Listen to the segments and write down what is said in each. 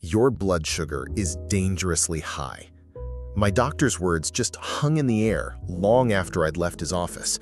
Your blood sugar is dangerously high. My doctor's words just hung in the air long after I'd left his office.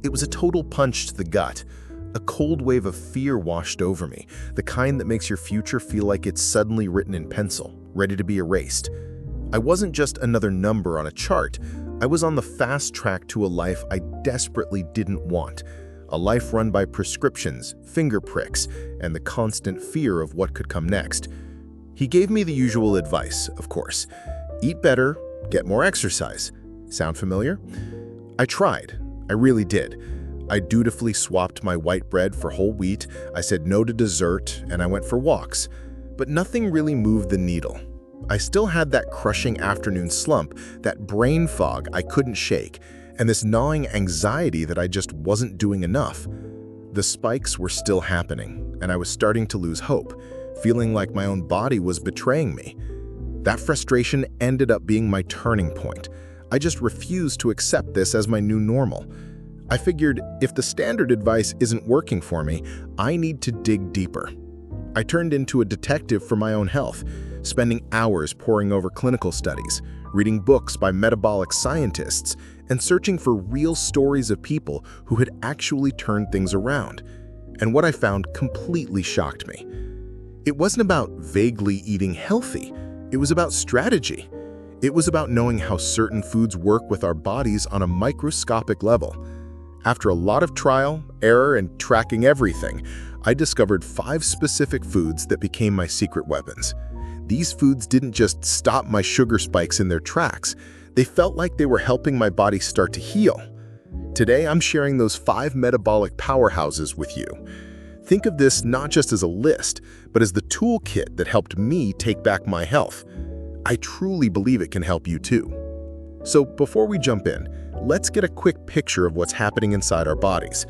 It was a total punch to the gut. A cold wave of fear washed over me, the kind that makes your future feel like it's suddenly written in pencil, ready to be erased. I wasn't just another number on a chart. I was on the fast track to a life I desperately didn't want. A life run by prescriptions, finger pricks, and the constant fear of what could come next. He gave me the usual advice, of course. Eat better, get more exercise. Sound familiar? I tried. I really did. I dutifully swapped my white bread for whole wheat, I said no to dessert, and I went for walks. But nothing really moved the needle. I still had that crushing afternoon slump, that brain fog I couldn't shake, and this gnawing anxiety that I just wasn't doing enough. The spikes were still happening, and I was starting to lose hope, feeling like my own body was betraying me. That frustration ended up being my turning point. I just refused to accept this as my new normal. I figured if the standard advice isn't working for me, I need to dig deeper. I turned into a detective for my own health, spending hours poring over clinical studies, reading books by metabolic scientists, and searching for real stories of people who had actually turned things around. And what I found completely shocked me. It wasn't about vaguely eating healthy. It was about strategy. It was about knowing how certain foods work with our bodies on a microscopic level. After a lot of trial, error, and tracking everything, I discovered 5 specific foods that became my secret weapons. These foods didn't just stop my sugar spikes in their tracks. They felt like they were helping my body start to heal. Today, I'm sharing those 5 metabolic powerhouses with you. Think of this not just as a list, but as the toolkit that helped me take back my health. I truly believe it can help you too. So before we jump in, let's get a quick picture of what's happening inside our bodies.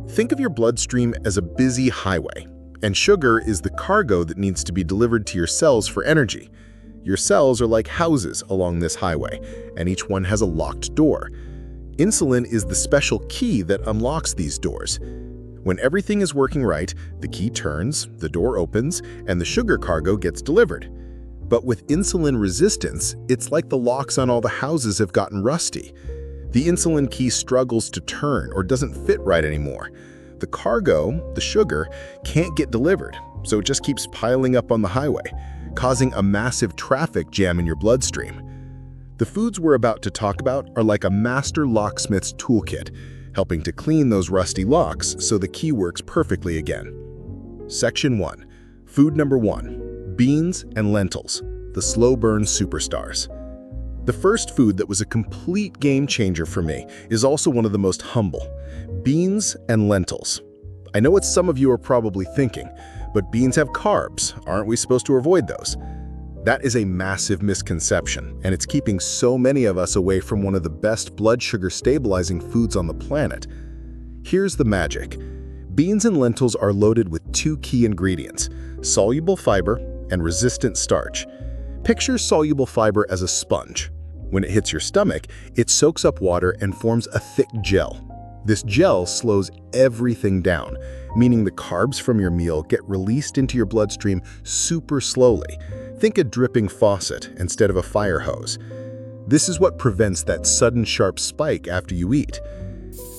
Think of your bloodstream as a busy highway, and sugar is the cargo that needs to be delivered to your cells for energy. Your cells are like houses along this highway, and each one has a locked door. Insulin is the special key that unlocks these doors. When everything is working right, the key turns, the door opens, and the sugar cargo gets delivered. But with insulin resistance, it's like the locks on all the houses have gotten rusty. The insulin key struggles to turn or doesn't fit right anymore. The cargo, the sugar, can't get delivered, so it just keeps piling up on the highway, causing a massive traffic jam in your bloodstream. The foods we're about to talk about are like a master locksmith's toolkit, helping to clean those rusty locks so the key works perfectly again. Section 1. Food number 1. Beans and lentils, the slow burn superstars. The first food that was a complete game changer for me is also one of the most humble. Beans and lentils. I know what some of you are probably thinking, but beans have carbs. Aren't we supposed to avoid those? That is a massive misconception, and it's keeping so many of us away from one of the best blood sugar stabilizing foods on the planet. Here's the magic. Beans and lentils are loaded with 2 key ingredients: soluble fiber and resistant starch. Picture soluble fiber as a sponge. When it hits your stomach, it soaks up water and forms a thick gel. This gel slows everything down, meaning the carbs from your meal get released into your bloodstream super slowly. Think a dripping faucet instead of a fire hose. This is what prevents that sudden sharp spike after you eat.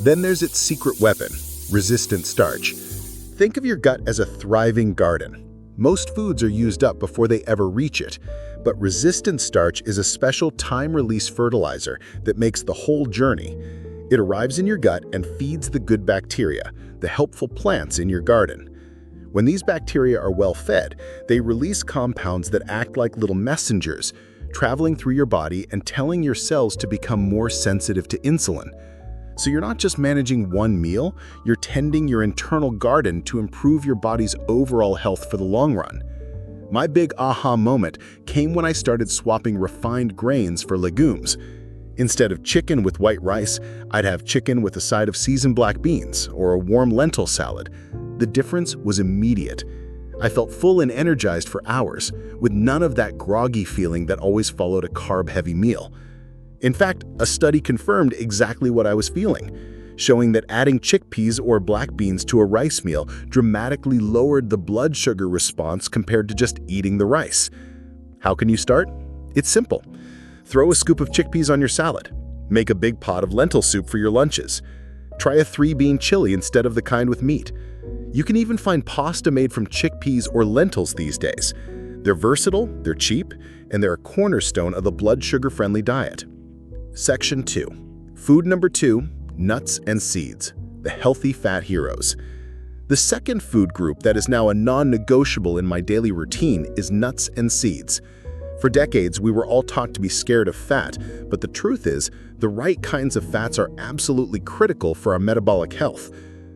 Then there's its secret weapon, resistant starch. Think of your gut as a thriving garden. Most foods are used up before they ever reach it, but resistant starch is a special time-release fertilizer that makes the whole journey. It arrives in your gut and feeds the good bacteria, the helpful plants in your garden. When these bacteria are well fed, they release compounds that act like little messengers, traveling through your body and telling your cells to become more sensitive to insulin. So you're not just managing one meal, you're tending your internal garden to improve your body's overall health for the long run. My big aha moment came when I started swapping refined grains for legumes. Instead of chicken with white rice, I'd have chicken with a side of seasoned black beans or a warm lentil salad. The difference was immediate. I felt full and energized for hours, with none of that groggy feeling that always followed a carb-heavy meal. In fact, a study confirmed exactly what I was feeling. showing that adding chickpeas or black beans to a rice meal dramatically lowered the blood sugar response compared to just eating the rice. How can you start? It's simple. Throw a scoop of chickpeas on your salad. Make a big pot of lentil soup for your lunches. Try a 3-bean chili instead of the kind with meat. You can even find pasta made from chickpeas or lentils these days. They're versatile, they're cheap, and they're a cornerstone of the blood sugar-friendly diet. Section 2. Food number 2, nuts and seeds, the healthy fat heroes. The second food group that is now a non-negotiable in my daily routine is nuts and seeds. For decades, we were all taught to be scared of fat, but the truth is, the right kinds of fats are absolutely critical for our metabolic health.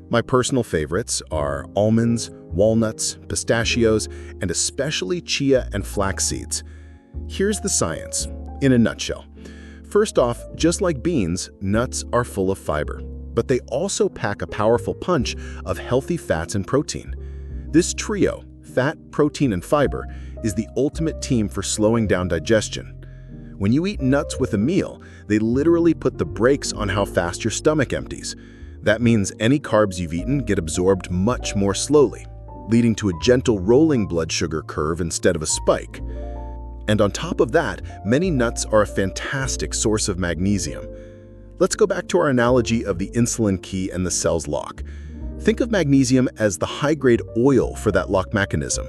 My personal favorites are almonds, walnuts, pistachios, and especially chia and flax seeds. Here's the science, in a nutshell. First off, just like beans, nuts are full of fiber, but they also pack a powerful punch of healthy fats and protein. This trio, fat, protein, and fiber, is the ultimate team for slowing down digestion. When you eat nuts with a meal, they literally put the brakes on how fast your stomach empties. That means any carbs you've eaten get absorbed much more slowly, leading to a gentle rolling blood sugar curve instead of a spike. And on top of that, many nuts are a fantastic source of magnesium. Let's go back to our analogy of the insulin key and the cell's lock. Think of magnesium as the high-grade oil for that lock mechanism.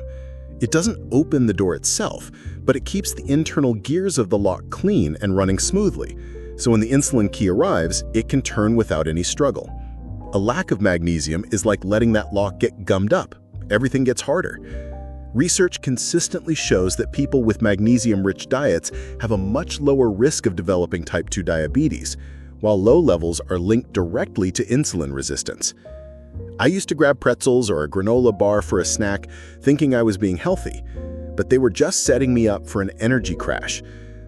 It doesn't open the door itself, but it keeps the internal gears of the lock clean and running smoothly. So when the insulin key arrives, it can turn without any struggle. A lack of magnesium is like letting that lock get gummed up. Everything gets harder. Research consistently shows that people with magnesium-rich diets have a much lower risk of developing type 2 diabetes, while low levels are linked directly to insulin resistance. I used to grab pretzels or a granola bar for a snack, thinking I was being healthy, but they were just setting me up for an energy crash.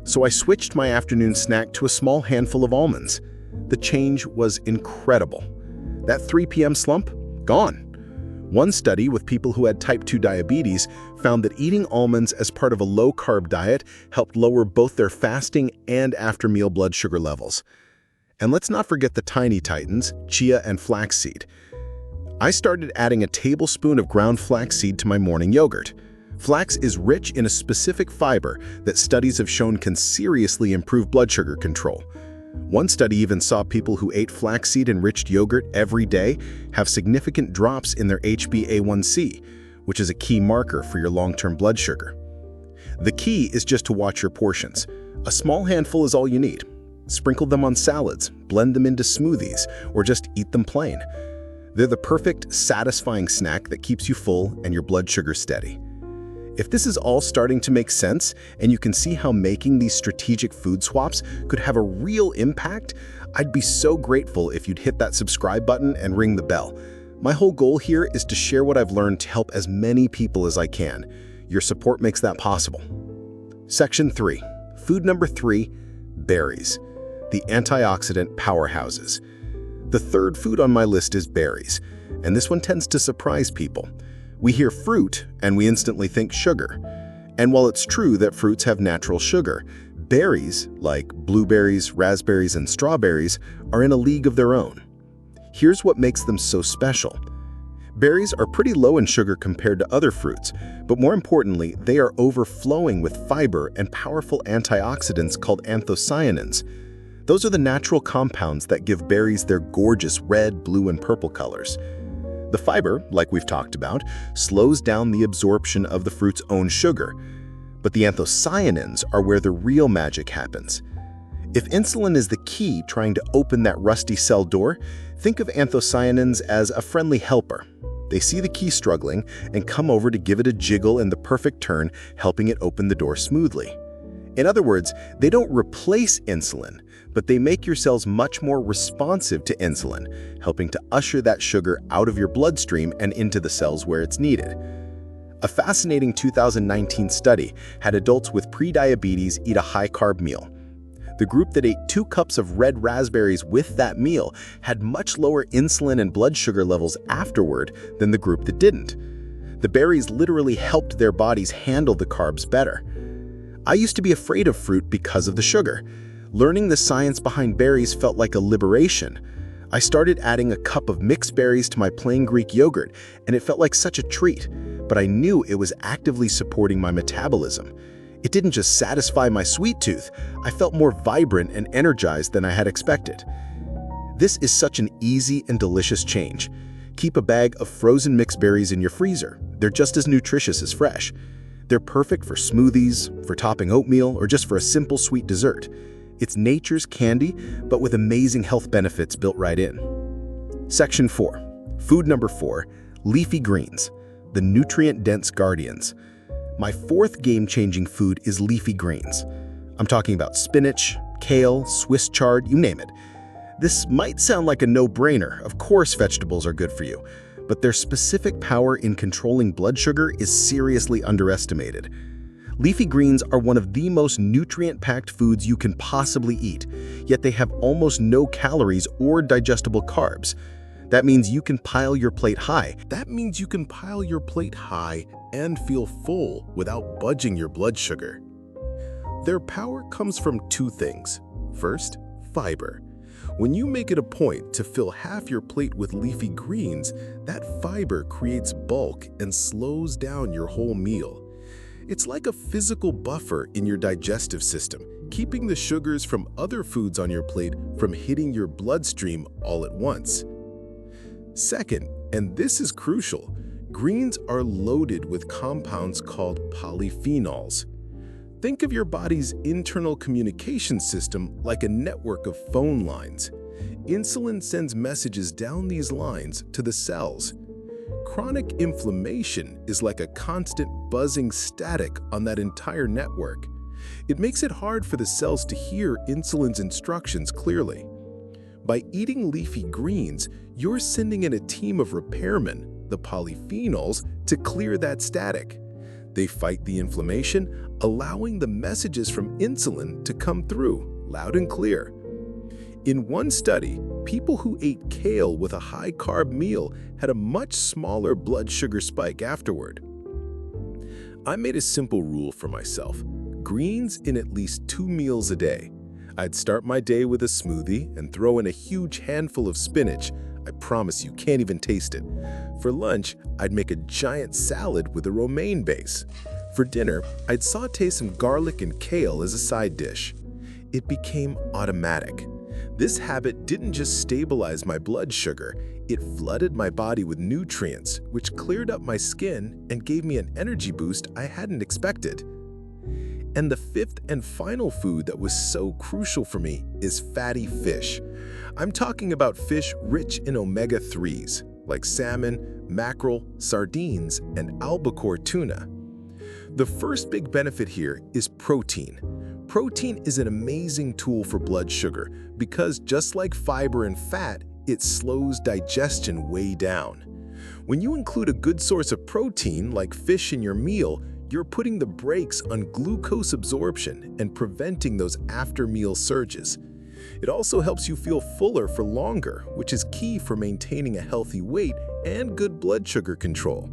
So I switched my afternoon snack to a small handful of almonds. The change was incredible. That 3 p.m. slump? Gone. One study with people who had type 2 diabetes found that eating almonds as part of a low-carb diet helped lower both their fasting and after-meal blood sugar levels. And let's not forget the tiny titans, chia and flaxseed. I started adding a tablespoon of ground flaxseed to my morning yogurt. Flax is rich in a specific fiber that studies have shown can seriously improve blood sugar control. One study even saw people who ate flaxseed-enriched yogurt every day have significant drops in their HbA1c, which is a key marker for your long-term blood sugar. The key is just to watch your portions. A small handful is all you need. Sprinkle them on salads, blend them into smoothies, or just eat them plain. They're the perfect, satisfying snack that keeps you full and your blood sugar steady. If this is all starting to make sense, and you can see how making these strategic food swaps could have a real impact, I'd be so grateful if you'd hit that subscribe button and ring the bell. My whole goal here is to share what I've learned to help as many people as I can. Your support makes that possible. Section 3. Food number 3, berries, the antioxidant powerhouses. The third food on my list is berries, and this one tends to surprise people. We hear fruit, and we instantly think sugar. And while it's true that fruits have natural sugar, berries, like blueberries, raspberries, and strawberries, are in a league of their own. Here's what makes them so special. Berries are pretty low in sugar compared to other fruits, but more importantly, they are overflowing with fiber and powerful antioxidants called anthocyanins. Those are the natural compounds that give berries their gorgeous red, blue, and purple colors. The fiber, like we've talked about, slows down the absorption of the fruit's own sugar. But the anthocyanins are where the real magic happens. If insulin is the key trying to open that rusty cell door, think of anthocyanins as a friendly helper. They see the key struggling and come over to give it a jiggle in the perfect turn, helping it open the door smoothly. In other words, they don't replace insulin, but they make your cells much more responsive to insulin, helping to usher that sugar out of your bloodstream and into the cells where it's needed. A fascinating 2019 study had adults with prediabetes eat a high-carb meal. The group that ate 2 cups of red raspberries with that meal had much lower insulin and blood sugar levels afterward than the group that didn't. The berries literally helped their bodies handle the carbs better. I used to be afraid of fruit because of the sugar. Learning the science behind berries felt like a liberation. I started adding a cup of mixed berries to my plain Greek yogurt, and it felt like such a treat, but I knew it was actively supporting my metabolism. It didn't just satisfy my sweet tooth, I felt more vibrant and energized than I had expected. This is such an easy and delicious change. Keep a bag of frozen mixed berries in your freezer. They're just as nutritious as fresh. They're perfect for smoothies, for topping oatmeal, or just for a simple sweet dessert. It's nature's candy, but with amazing health benefits built right in. Section 4. Food number 4. Leafy greens, the nutrient-dense guardians. My fourth game-changing food is leafy greens. I'm talking about spinach, kale, Swiss chard, you name it. This might sound like a no-brainer. Of course vegetables are good for you, but their specific power in controlling blood sugar is seriously underestimated. Leafy greens are one of the most nutrient-packed foods you can possibly eat, yet they have almost no calories or digestible carbs. That means you can pile your plate high. And feel full without budging your blood sugar. Their power comes from two things. First, fiber. When you make it a point to fill half your plate with leafy greens, that fiber creates bulk and slows down your whole meal. It's like a physical buffer in your digestive system, keeping the sugars from other foods on your plate from hitting your bloodstream all at once. Second, and this is crucial, greens are loaded with compounds called polyphenols. Think of your body's internal communication system like a network of phone lines. Insulin sends messages down these lines to the cells. Chronic inflammation is like a constant buzzing static on that entire network. It makes it hard for the cells to hear insulin's instructions clearly. By eating leafy greens, you're sending in a team of repairmen, the polyphenols, to clear that static. They fight the inflammation, allowing the messages from insulin to come through, loud and clear. In one study, people who ate kale with a high-carb meal had a much smaller blood sugar spike afterward. I made a simple rule for myself: greens in at least 2 meals a day. I'd start my day with a smoothie and throw in a huge handful of spinach. I promise you can't even taste it. For lunch, I'd make a giant salad with a romaine base. For dinner, I'd sauté some garlic and kale as a side dish. It became automatic. This habit didn't just stabilize my blood sugar, it flooded my body with nutrients, which cleared up my skin and gave me an energy boost I hadn't expected. And the fifth and final food that was so crucial for me is fatty fish. I'm talking about fish rich in omega-3s, like salmon, mackerel, sardines, and albacore tuna. The first big benefit here is protein. Protein is an amazing tool for blood sugar because just like fiber and fat, it slows digestion way down. When you include a good source of protein, like fish, in your meal, you're putting the brakes on glucose absorption and preventing those after-meal surges. It also helps you feel fuller for longer, which is key for maintaining a healthy weight and good blood sugar control.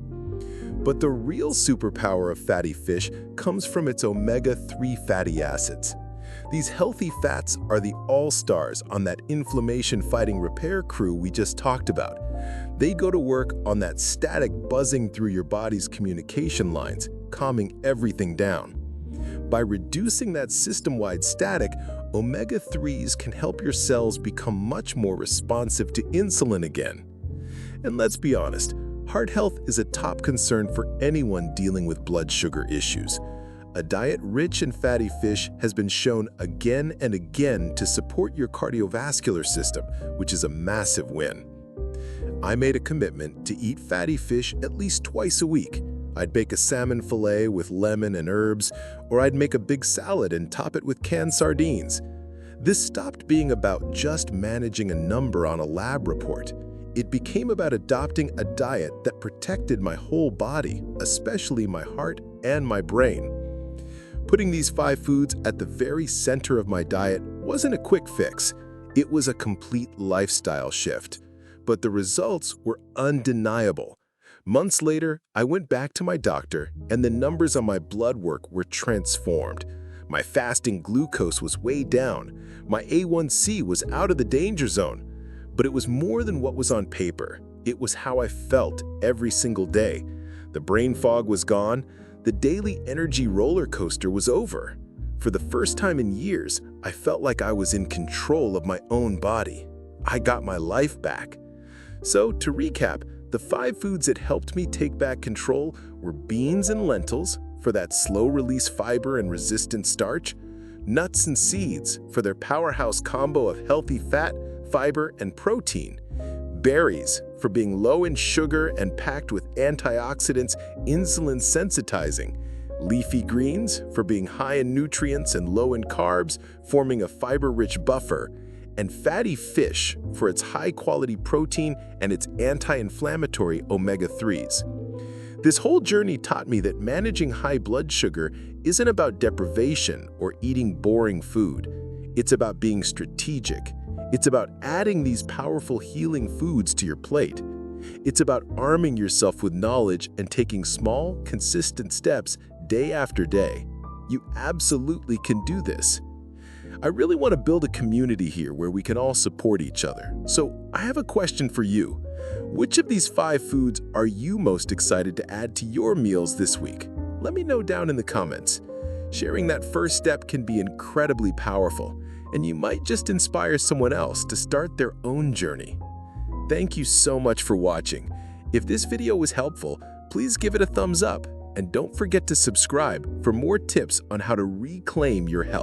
But the real superpower of fatty fish comes from its omega-3 fatty acids. These healthy fats are the all-stars on that inflammation-fighting repair crew we just talked about. They go to work on that static buzzing through your body's communication lines, calming everything down. By reducing that system-wide static, omega-3s can help your cells become much more responsive to insulin again. And let's be honest, heart health is a top concern for anyone dealing with blood sugar issues. A diet rich in fatty fish has been shown again and again to support your cardiovascular system, which is a massive win. I made a commitment to eat fatty fish at least twice a week. I'd bake a salmon fillet with lemon and herbs, or I'd make a big salad and top it with canned sardines. This stopped being about just managing a number on a lab report. It became about adopting a diet that protected my whole body, especially my heart and my brain. Putting these 5 foods at the very center of my diet wasn't a quick fix. It was a complete lifestyle shift. But the results were undeniable. Months later, I went back to my doctor, and the numbers on my blood work were transformed. My fasting glucose was way down. My A1C was out of the danger zone. But it was more than what was on paper. It was how I felt every single day. The brain fog was gone. The daily energy roller coaster was over. For the first time in years, I felt like I was in control of my own body. I got my life back. So, to recap, the 5 foods that helped me take back control were beans and lentils for that slow-release fiber and resistant starch, nuts and seeds for their powerhouse combo of healthy fat, fiber, and protein, berries for being low in sugar and packed with antioxidants, insulin sensitizing, leafy greens for being high in nutrients and low in carbs, forming a fiber-rich buffer, and fatty fish for its high-quality protein and its anti-inflammatory omega-3s. This whole journey taught me that managing high blood sugar isn't about deprivation or eating boring food. It's about being strategic. It's about adding these powerful healing foods to your plate. It's about arming yourself with knowledge and taking small, consistent steps day after day. You absolutely can do this. I really want to build a community here where we can all support each other. So I have a question for you. Which of these 5 foods are you most excited to add to your meals this week? Let me know down in the comments. Sharing that first step can be incredibly powerful, and you might just inspire someone else to start their own journey. Thank you so much for watching. If this video was helpful, please give it a thumbs up, and don't forget to subscribe for more tips on how to reclaim your health.